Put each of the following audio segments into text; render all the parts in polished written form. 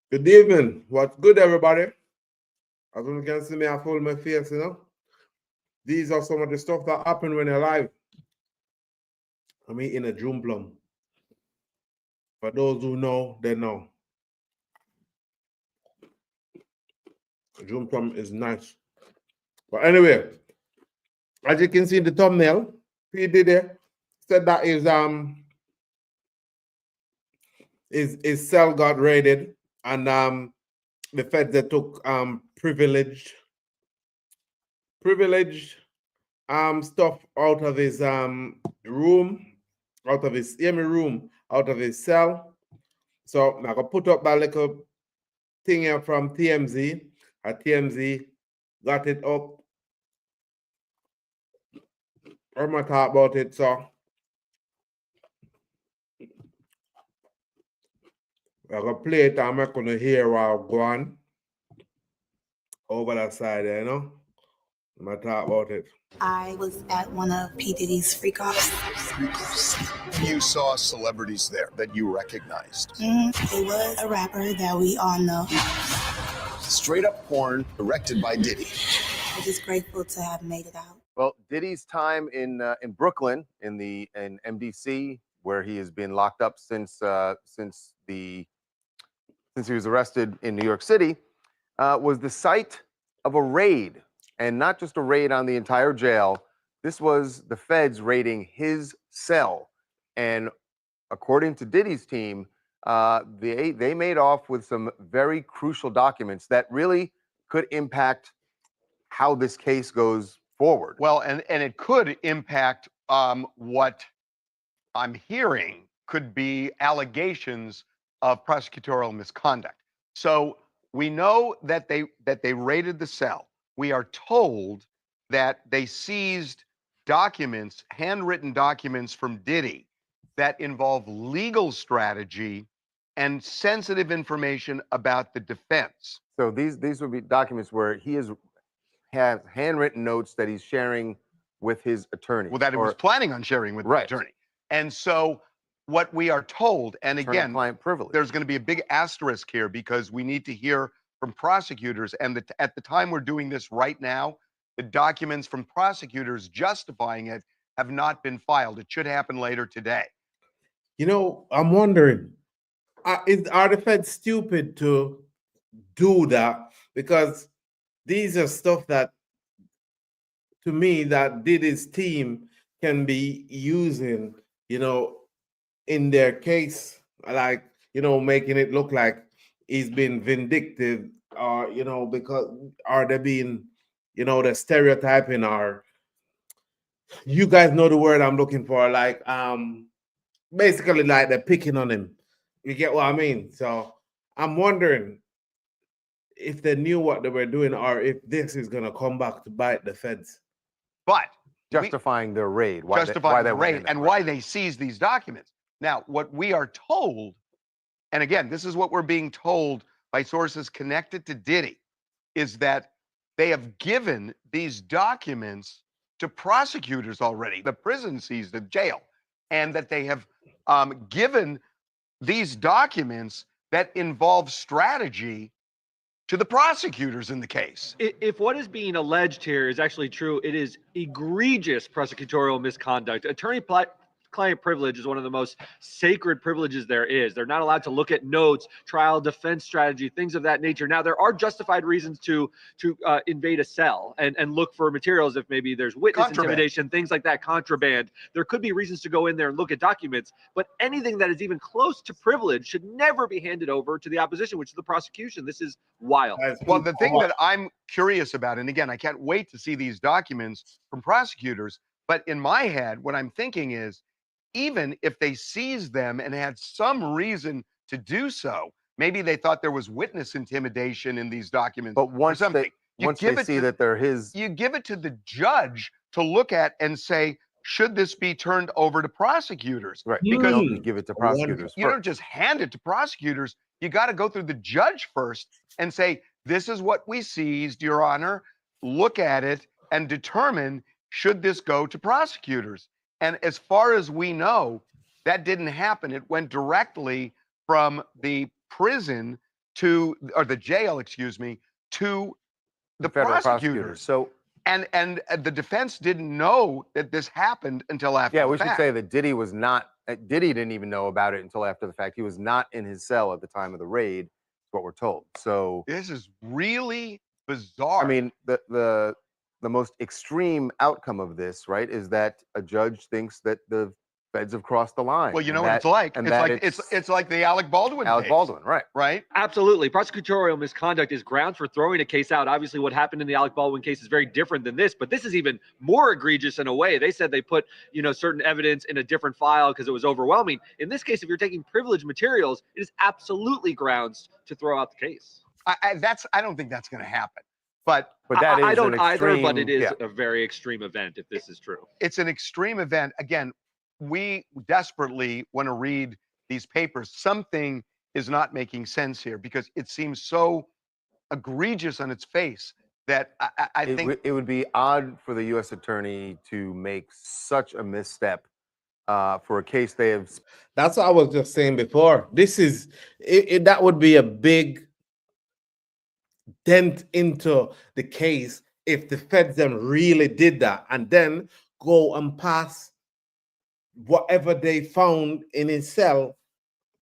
Good evening. What's good, everybody? As you can see me, I fold my face, These are some of the stuff that happen when you're alive. I'm eating a June plum. For those who know, they know. A June plum is nice. But anyway, as you can see in the thumbnail, P. Diddy said that his cell got raided, and the feds that took privileged stuff out of his room, out of his room, out of his cell. So I'm gonna put up that little thing here from TMZ. TMZ got it up. I'm gonna talk about it. So I'm gonna play it. I'm not gonna hear while going over that side there, I'm gonna talk about it. I was at one of P. Diddy's freak offs. You saw celebrities there that you recognized. It was a rapper that we all know. Straight up porn directed by Diddy. I'm just grateful to have made it out. Well, Diddy's time in Brooklyn, in MDC, where he has been locked up since he was arrested in New York City, was the site of a raid, and not just a raid on the entire jail. This was the feds raiding his cell, and according to Diddy's team, they made off with some very crucial documents that really could impact how this case goes forward. Well, and it could impact what I'm hearing could be allegations of prosecutorial misconduct. So we know that they raided the cell. We are told that they seized documents, handwritten documents from Diddy that involve legal strategy and sensitive information about the defense. So these would be documents where he has handwritten notes that he's sharing with his attorney. Well, that he was planning on sharing with the attorney. And so what we are told, and again, client privilege. There's going to be a big asterisk here because we need to hear from prosecutors. And at the time we're doing this right now, the documents from prosecutors justifying it have not been filed. It should happen later today. I'm wondering, are the feds stupid to do that? Because these are stuff that, to me, that Diddy's team can be using, in their case, like, making it look like he's been vindictive, or, because, are they being, the stereotyping, or, you guys know the word I'm looking for, like, basically like they're picking on him. You get what I mean? So I'm wondering if they knew what they were doing, or if this is going to come back to bite the feds. But justifying their raid, why they seized these documents. Now, what we are told, and again, this is what we're being told by sources connected to Diddy, is that they have given these documents to prosecutors already. The prison seized the jail, and that they have given these documents that involve strategy to the prosecutors in the case. If what is being alleged here is actually true, it is egregious prosecutorial misconduct. Attorney-client privilege is one of the most sacred privileges there is. They're not allowed to look at notes, trial defense strategy, things of that nature. Now, there are justified reasons to invade a cell and look for materials if maybe there's witness intimidation, things like that, contraband. There could be reasons to go in there and look at documents, but anything that is even close to privilege should never be handed over to the opposition, which is the prosecution. This is wild. Well, the thing that I'm curious about, and again, I can't wait to see these documents from prosecutors, but in my head, what I'm thinking is, even if they seized them and had some reason to do so, maybe they thought there was witness intimidation in these documents. But once they see that they're his, you give it to the judge to look at and say, should this be turned over to prosecutors? Right. Because you don't give it to prosecutors. You don't just hand it to prosecutors. You got to go through the judge first and say, this is what we seized, Your Honor. Look at it and determine, should this go to prosecutors? And as far as we know, that didn't happen. It went directly from the prison or the jail, excuse me, to the federal prosecutors. So And the defense didn't know that this happened until after yeah, the we fact. should say that Diddy was not. Diddy didn't even know about it until after the fact. He was not in his cell at the time of the raid. Is what we're told. So This is really bizarre. I mean, the most extreme outcome of this, right, is that a judge thinks that the feds have crossed the line. well, you know and what that- it's like. and It's that like it's like the Alec Baldwin Alec case, Baldwin, right? right? Absolutely. Prosecutorial misconduct is grounds for throwing a case out. Obviously, what happened in the Alec Baldwin case is very different than this, but this is even more egregious in a way. They said they put, certain evidence in a different file because it was overwhelming. In this case, if you're taking privileged materials, it is absolutely grounds to throw out the case. I don't think that's going to happen. But that is I don't an either, but extreme- it is yeah. a very extreme event if this is true. it's an extreme event. Again, we desperately want to read these papers. Something is not making sense here because it seems so egregious on its face that I think It would be odd for the U.S. attorney to make such a misstep for a case they have. That's what I was just saying before. This is that would be a big dent into the case if the feds them really did that and then go and pass whatever they found in his cell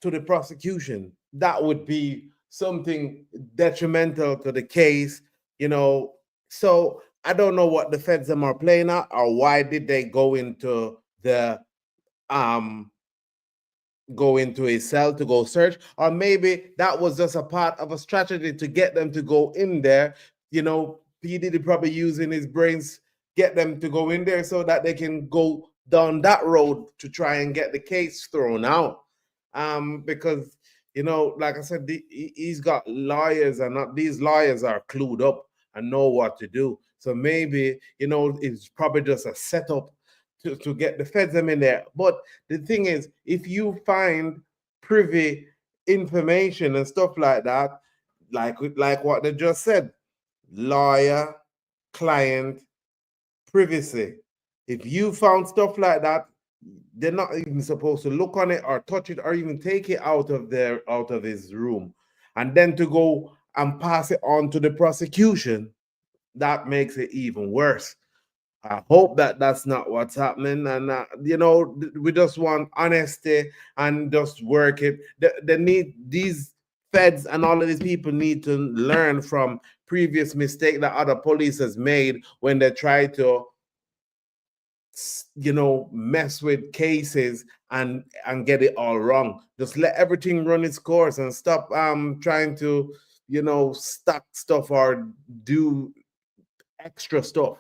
to the prosecution. That would be something detrimental to the case, So I don't know what the feds them are playing at or why did they go into his cell to go search, or maybe that was just a part of a strategy to get them to go in there. P. Diddy probably using his brains, get them to go in there so that they can go down that road to try and get the case thrown out. Because like I said, he's got lawyers, and not these lawyers are clued up and know what to do. So maybe it's probably just a setup to get the feds them in there. But the thing is, if you find privy information and stuff like that, like what they just said, lawyer, client, privacy. If you found stuff like that, they're not even supposed to look on it or touch it or even take it out of his room. And then to go and pass it on to the prosecution, that makes it even worse. I hope that that's not what's happening, and we just want honesty and just work it. They need these feds and all of these people need to learn from previous mistake that other police has made when they try to, mess with cases and get it all wrong. Just let everything run its course and stop trying to stack stuff or do extra stuff.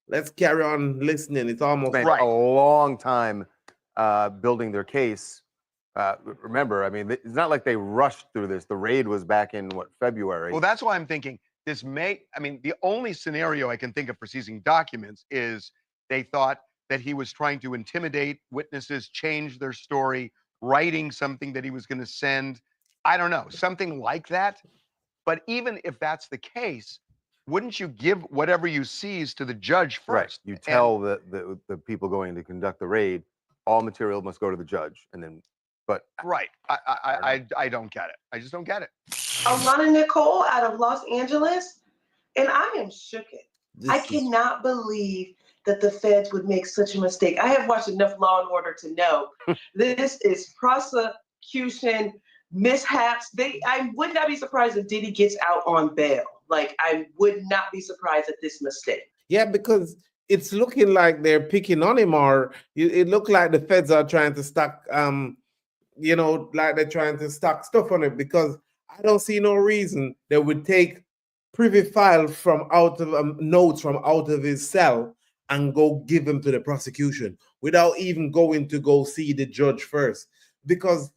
Let's carry on listening. It's almost Spent Right. a long time building their case. Remember, I mean, it's not like they rushed through this. The raid was back in February. well, that's why I'm thinking the only scenario I can think of for seizing documents is they thought that he was trying to intimidate witnesses, change their story, writing something that he was going to send. I don't know, something like that. But even if that's the case, wouldn't you give whatever you seize to the judge Right. first? You And- tell the people going to conduct the raid, all material must go to the judge, and then. But Right. I don't get it. I just don't get it. Alana Nicole out of Los Angeles, and I am shooketh. I This is- cannot believe that the feds would make such a mistake. I have watched enough Law and Order to know this is prosecution mishaps. I would not be surprised if Diddy gets out on bail. Like, I would not be surprised at this mistake. Yeah, because it's looking like they're picking on him, or it looked like the feds are trying to stack, like they're trying to stack stuff on it. Because I don't see no reason they would take privy file from out of notes from out of his cell and go give them to the prosecution without even going to go see the judge first. Because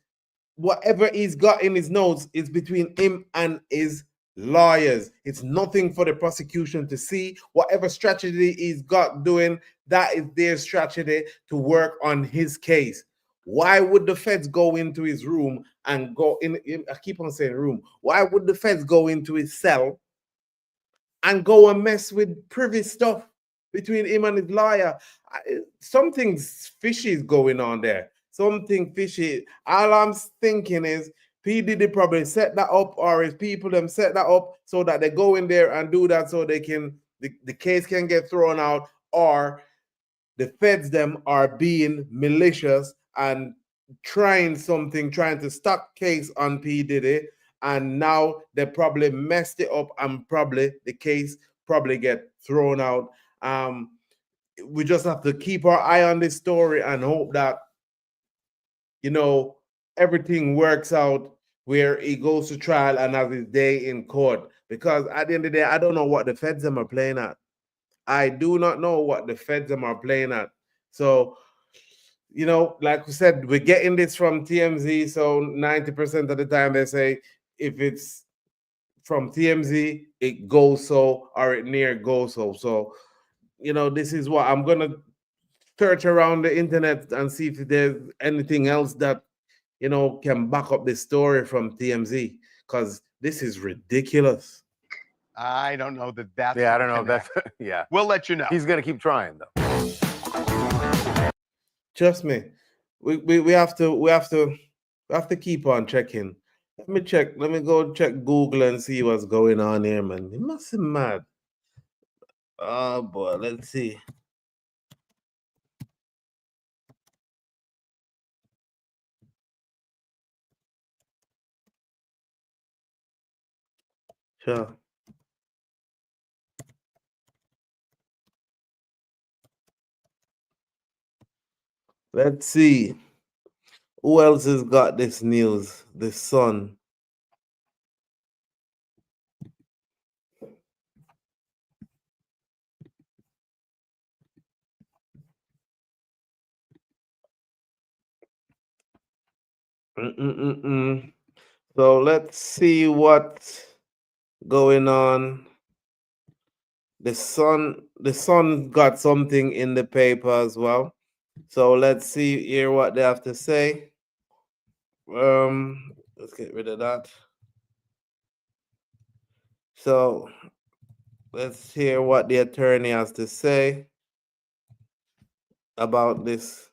whatever he's got in his notes is between him and his lawyers. It's nothing for the prosecution to see. Whatever strategy he's got doing, that is their strategy to work on his case. Why would the feds go into his room and go in? I keep on saying room. Why would the feds go into his cell and mess with privy stuff between him and his lawyer? Something fishy is going on there. Something fishy. All I'm thinking is P Diddy probably set that up, or his people them set that up so that they go in there and do that so they can the case can get thrown out, or the feds them are being malicious and trying to stop case on P Diddy, and now they probably messed it up and probably the case probably get thrown out. We just have to keep our eye on this story and hope that everything works out where he goes to trial and has his day in court. Because at the end of the day, I don't know what the feds them are playing at. I do not know what the feds them are playing at. So, like we said, we're getting this from TMZ. So 90% of the time they say if it's from TMZ, it goes so, or it near goes so. So, this is what I'm gonna search around the internet and see if there's anything else that can back up this story from TMZ, because this is ridiculous. I don't know that that's. Yeah, I the don't know if that's. connect. Yeah, We'll let you know. he's gonna keep trying though. Trust me, we have to keep on checking. Let me check. Let me go check Google and see what's going on here, man. It must be mad. Oh boy, let's see. Sure. Let's see. Who else has got this news? The Sun. So let's see what's going on. The Sun got something in the paper as well. So let's see here what they have to say. Let's get rid of that. So let's hear what the attorney has to say about this.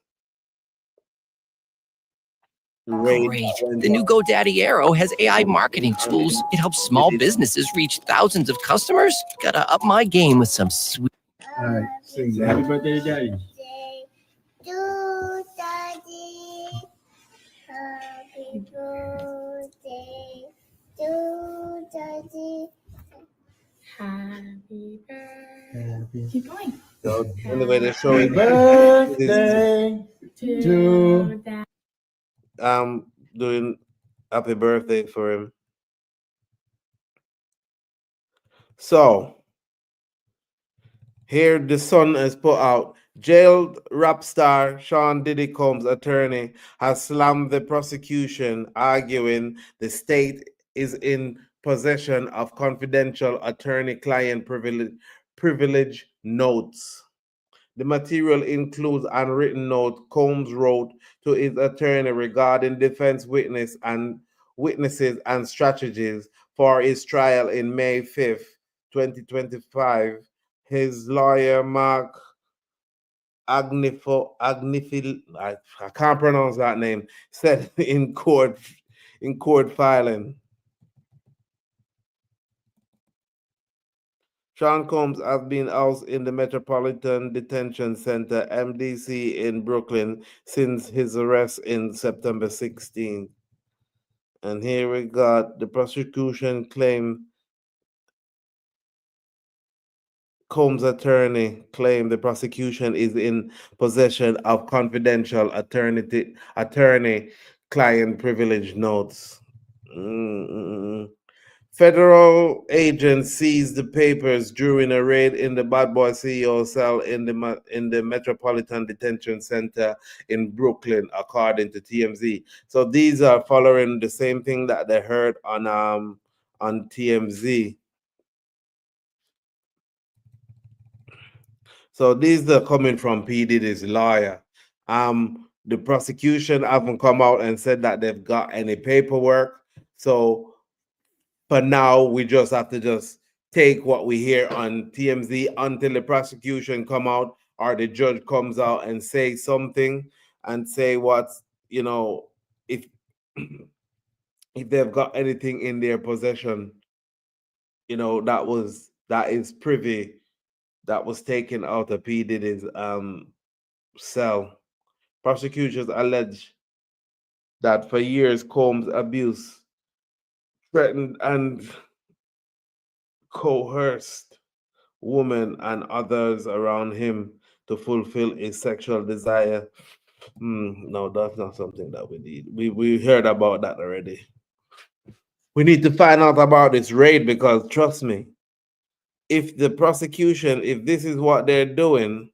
Great. The new GoDaddy Arrow has AI marketing tools. It helps small businesses reach thousands of customers. Gotta up my game with some sweet. All right, sing happy birthday to Daddy. To Daddy, happy birthday to Daddy. Happy birthday. Keep going. So anyway, they're showing Birthday to doing happy birthday for him. So here the Sun has put out, jailed rap star Sean Diddy Combs' attorney has slammed the prosecution, arguing the state is in possession of confidential attorney-client privilege notes. The material includes an unwritten note Combs wrote to his attorney regarding defense witnesses and strategies for his trial in May 5th, 2025. His lawyer, Mark Agnifil, I can't pronounce that name, said in court filing. Sean Combs has been housed in the Metropolitan Detention Center, MDC, in Brooklyn since his arrest in September 16th. And here we got the prosecution claim. Combs' attorney claimed the prosecution is in possession of confidential attorney-client privilege notes. Federal agents seized the papers during a raid in the Bad Boy CEO cell in the Metropolitan Detention Center in Brooklyn, according to TMZ. So these are following the same thing that they heard on TMZ. So these are coming from P. Diddy's lawyer. The prosecution haven't come out and said that they've got any paperwork. So for now, we just have to just take what we hear on TMZ until the prosecution come out or the judge comes out and say something and say what, if if they've got anything in their possession, you know, that is privy, that was taken out of P. Diddy's cell. Prosecutors allege that for years Combs abused, threatened, and coerced women and others around him to fulfill his sexual desire. No, that's not something that we need. We heard about that already. We need to find out about this raid because trust me, if the prosecution, if this is what they're doing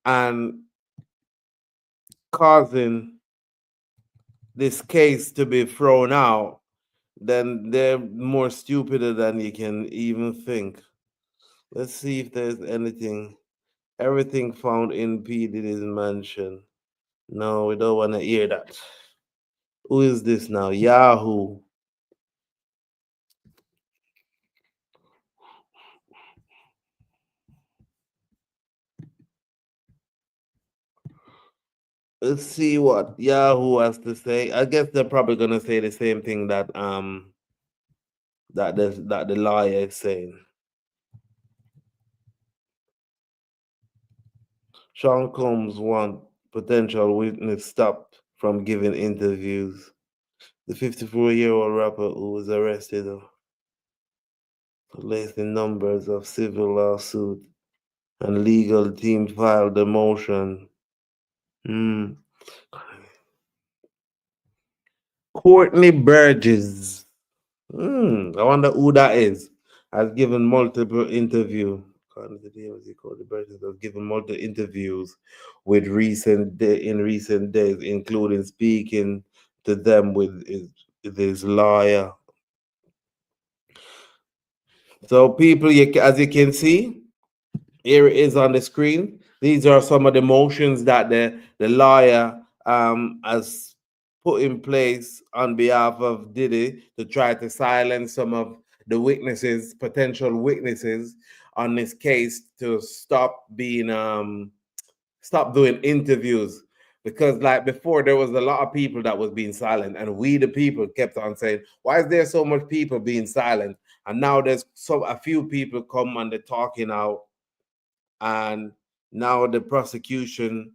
and causing this case to be thrown out, then they're more stupider than you can even think. Let's see if there's anything. Everything found in P. Diddy's mansion. No, we don't want to hear that. Who is this now? Yahoo. Let's see what Yahoo has to say. I guess they're probably gonna say the same thing that the lawyer is saying. Sean Combs want potential witness stopped from giving interviews. The 54-year-old rapper who was arrested for lacing numbers of civil lawsuit and legal team filed a motion. Courtney Burgess. I wonder who that is. Has given multiple interview. According to the was he called the Burgess has given multiple interviews with in recent days, including speaking to them with his lawyer. So people, as you can see, here it is on the screen. These are some of the motions that the lawyer has put in place on behalf of Diddy to try to silence some of the witnesses, potential witnesses on this case, to stop doing interviews. Because like before, there was a lot of people that was being silent, and we the people kept on saying, why is there so much people being silent? And now there's a few people come and they're talking out, and now the prosecution,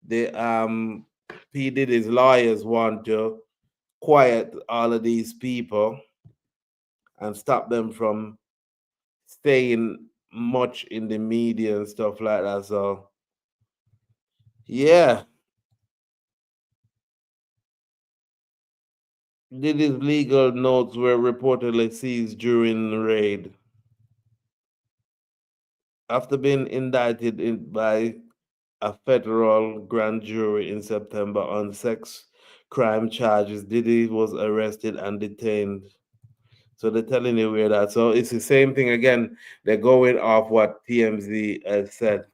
the P. Diddy's lawyers want to quiet all of these people and stop them from staying much in the media and stuff like that. So yeah, Diddy's legal notes were reportedly seized during the raid. After being indicted by a federal grand jury in September on sex crime charges, Diddy was arrested and detained. So they're telling you where that. So it's the same thing again. They're going off what TMZ has said.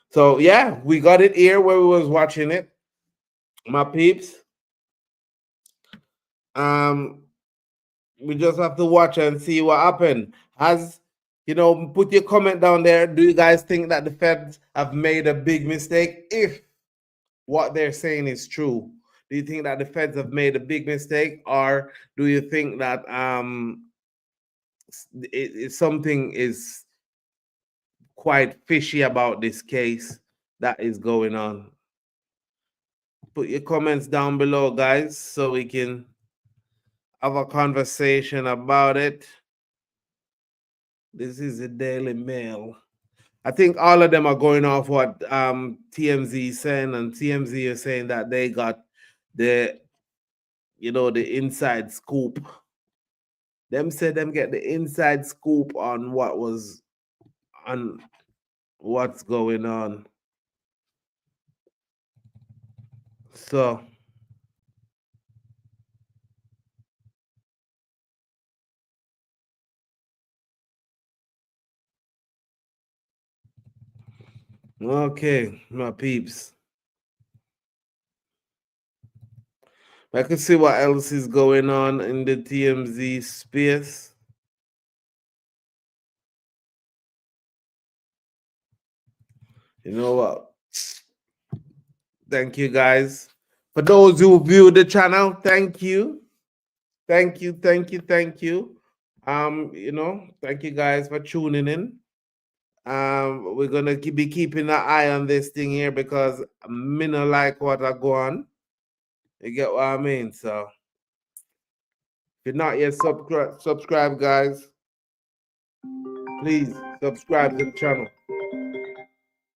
So yeah, we got it here where we was watching it, my peeps. We just have to watch and see what happened. Put your comment down there. Do you guys think that the feds have made a big mistake? If what they're saying is true, do you think that the feds have made a big mistake, or do you think that something is quite fishy about this case that is going on? Put your comments down below, guys, so we can have a conversation about it. This is the Daily Mail. I think all of them are going off what TMZ is saying, and TMZ is saying that they got the inside scoop. Them said them get the inside scoop on what's going on. So okay, my peeps. I can see what else is going on in the TMZ space. You know what? Thank you, guys. For those who view the channel, thank you. Thank you, thank you, thank you. Thank you guys for tuning in. We're gonna be keeping an eye on this thing here because me no like what I go on. You get what I mean? So if you're not yet subscribe, guys, please subscribe to the channel.